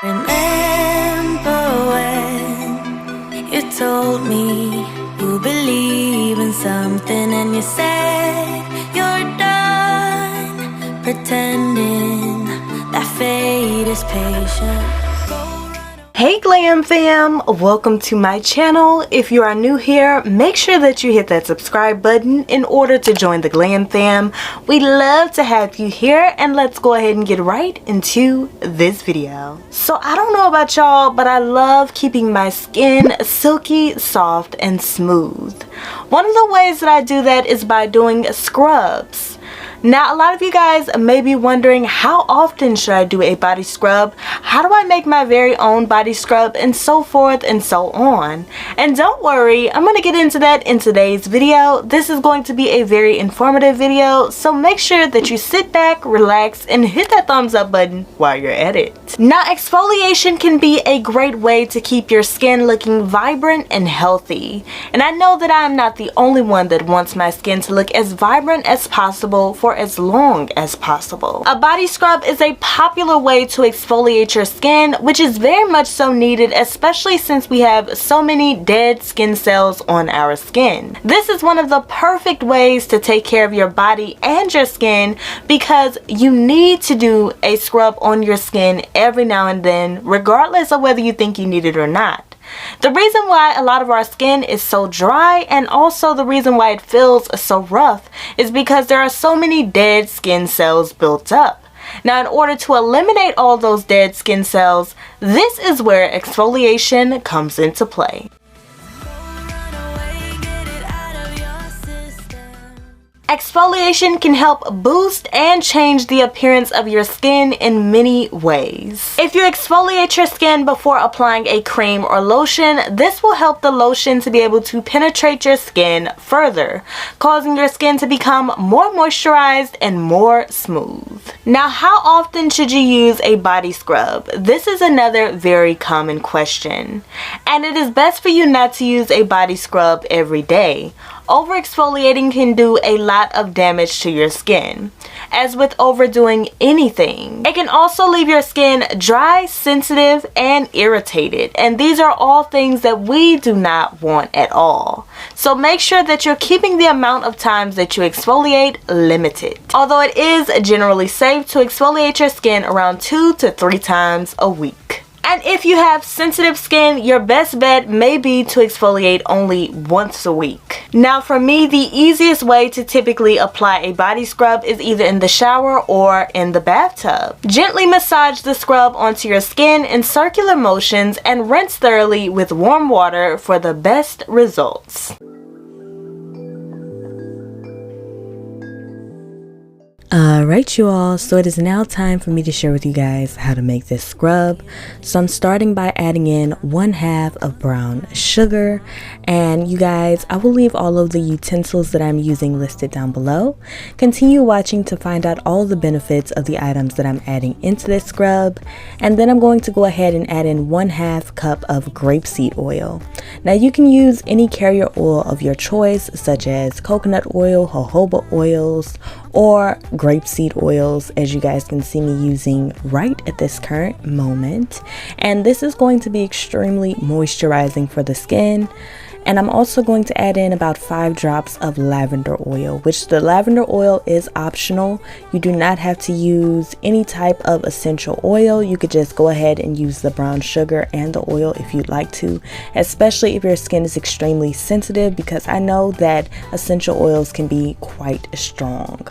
Remember when you told me you believe in something and you said you're done pretending that fate is patient. Hey Glam fam, welcome to my channel. If you are new here, make sure that you hit that subscribe button in order to join the Glam fam. We'd love to have you here, and let's go ahead and get right into this video. So I don't know about y'all, but I love keeping my skin silky, soft, and smooth. One of the ways that I do that is by doing scrubs. Now, a lot of you guys may be wondering, how often should I do a body scrub? How do I make my very own body scrub? And so forth and so on. And don't worry, I'm going to get into that in today's video. This is going to be a very informative video, so make sure that you sit back, relax, and hit that thumbs up button while you're at it. Now, exfoliation can be a great way to keep your skin looking vibrant and healthy. And I know that I am not the only one that wants my skin to look as vibrant as possible for as long as possible. A body scrub is a popular way to exfoliate your skin, which is very much so needed, especially since we have so many dead skin cells on our skin. This is one of the perfect ways to take care of your body and your skin, because you need to do a scrub on your skin every now and then, regardless of whether you think you need it or not. The reason why a lot of our skin is so dry, and also the reason why it feels so rough, is because there are so many dead skin cells built up. Now, in order to eliminate all those dead skin cells, this is where exfoliation comes into play. Exfoliation can help boost and change the appearance of your skin in many ways. If you exfoliate your skin before applying a cream or lotion, this will help the lotion to be able to penetrate your skin further, causing your skin to become more moisturized and more smooth. Now, how often should you use a body scrub? This is another very common question, and it is best for you not to use a body scrub every day. Over-exfoliating can do a lot of damage to your skin. As with overdoing anything, it can also leave your skin dry, sensitive, and irritated. And these are all things that we do not want at all. So make sure that you're keeping the amount of times that you exfoliate limited. Although it is generally safe to exfoliate your skin around 2 to 3 times a week. And if you have sensitive skin, your best bet may be to exfoliate only once a week. Now, for me, the easiest way to typically apply a body scrub is either in the shower or in the bathtub. Gently massage the scrub onto your skin in circular motions and rinse thoroughly with warm water for the best results. Alright you all, so it is now time for me to share with you guys how to make this scrub. So I'm starting by adding in 1/2 of brown sugar, and you guys, I will leave all of the utensils that I'm using listed down below. Continue watching to find out all the benefits of the items that I'm adding into this scrub, and then I'm going to go ahead and add in 1/2 cup of grapeseed oil. Now you can use any carrier oil of your choice, such as coconut oil, jojoba oils, or grapeseed oils, as you guys can see me using right at this current moment. And this is going to be extremely moisturizing for the skin. And I'm also going to add in about 5 drops of lavender oil, which the lavender oil is optional. You do not have to use any type of essential oil. You could just go ahead and use the brown sugar and the oil if you'd like to, especially if your skin is extremely sensitive, because I know that essential oils can be quite strong.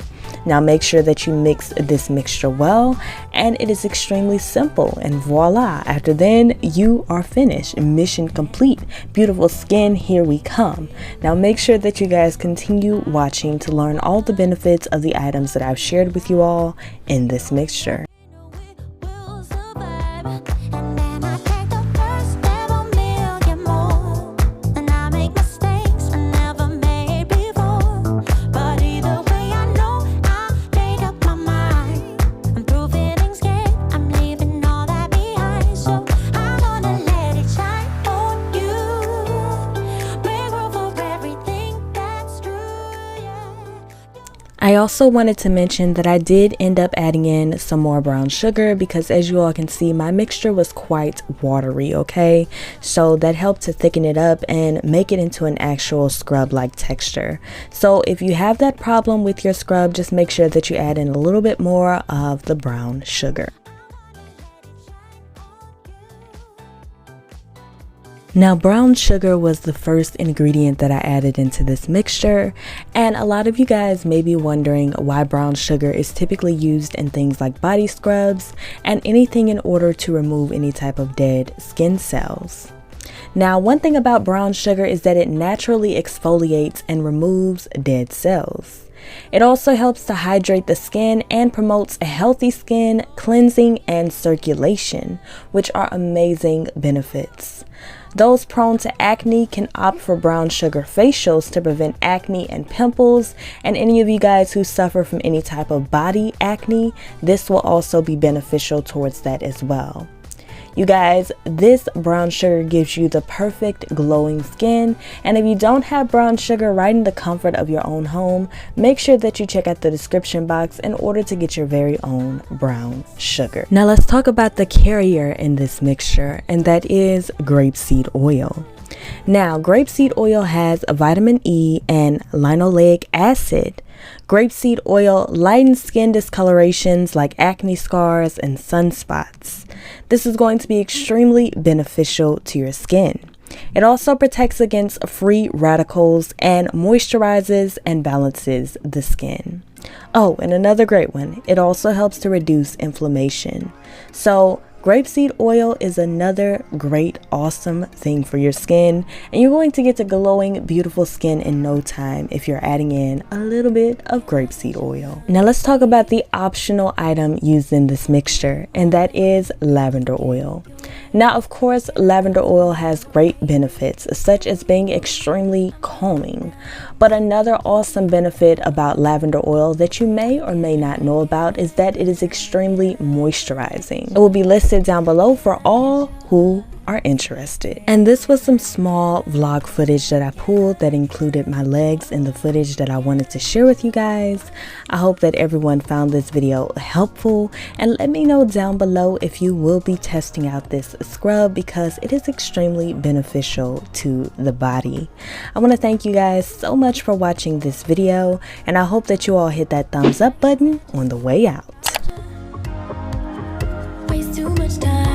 Now make sure that you mix this mixture well, and it is extremely simple, and voila, after then you are finished. Mission complete. Beautiful skin, here we come. Now make sure that you guys continue watching to learn all the benefits of the items that I've shared with you all in this mixture. I also wanted to mention that I did end up adding in some more brown sugar because, as you all can see, my mixture was quite watery, okay? So that helped to thicken it up and make it into an actual scrub-like texture. So if you have that problem with your scrub, just make sure that you add in a little bit more of the brown sugar. Now, brown sugar was the first ingredient that I added into this mixture, and a lot of you guys may be wondering why brown sugar is typically used in things like body scrubs and anything in order to remove any type of dead skin cells. Now, one thing about brown sugar is that it naturally exfoliates and removes dead cells. It also helps to hydrate the skin and promotes a healthy skin, cleansing, and circulation, which are amazing benefits. Those prone to acne can opt for brown sugar facials to prevent acne and pimples, and any of you guys who suffer from any type of body acne, this will also be beneficial towards that as well. You guys, this brown sugar gives you the perfect glowing skin, and if you don't have brown sugar right in the comfort of your own home, make sure that you check out the description box in order to get your very own brown sugar. Now let's talk about the carrier in this mixture, and that is grapeseed oil. Now, grapeseed oil has vitamin E and linoleic acid. Grapeseed oil lightens skin discolorations like acne scars and sunspots. This is going to be extremely beneficial to your skin. It also protects against free radicals and moisturizes and balances the skin. Oh, and another great one, it also helps to reduce inflammation. So, grapeseed oil is another great, awesome thing for your skin, and you're going to get to glowing, beautiful skin in no time if you're adding in a little bit of grapeseed oil. Now let's talk about the optional item used in this mixture, and that is lavender oil. Now, of course, lavender oil has great benefits, such as being extremely calming. But another awesome benefit about lavender oil that you may or may not know about is that it is extremely moisturizing. It will be listed down below for all who are interested. And this was some small vlog footage that I pulled that included my legs in the footage that I wanted to share with you guys. I hope that everyone found this video helpful, and let me know down below if you will be testing out this scrub because it is extremely beneficial to the body. I want to thank you guys so much for watching this video, and I hope that you all hit that thumbs up button on the way out. Waste too much time.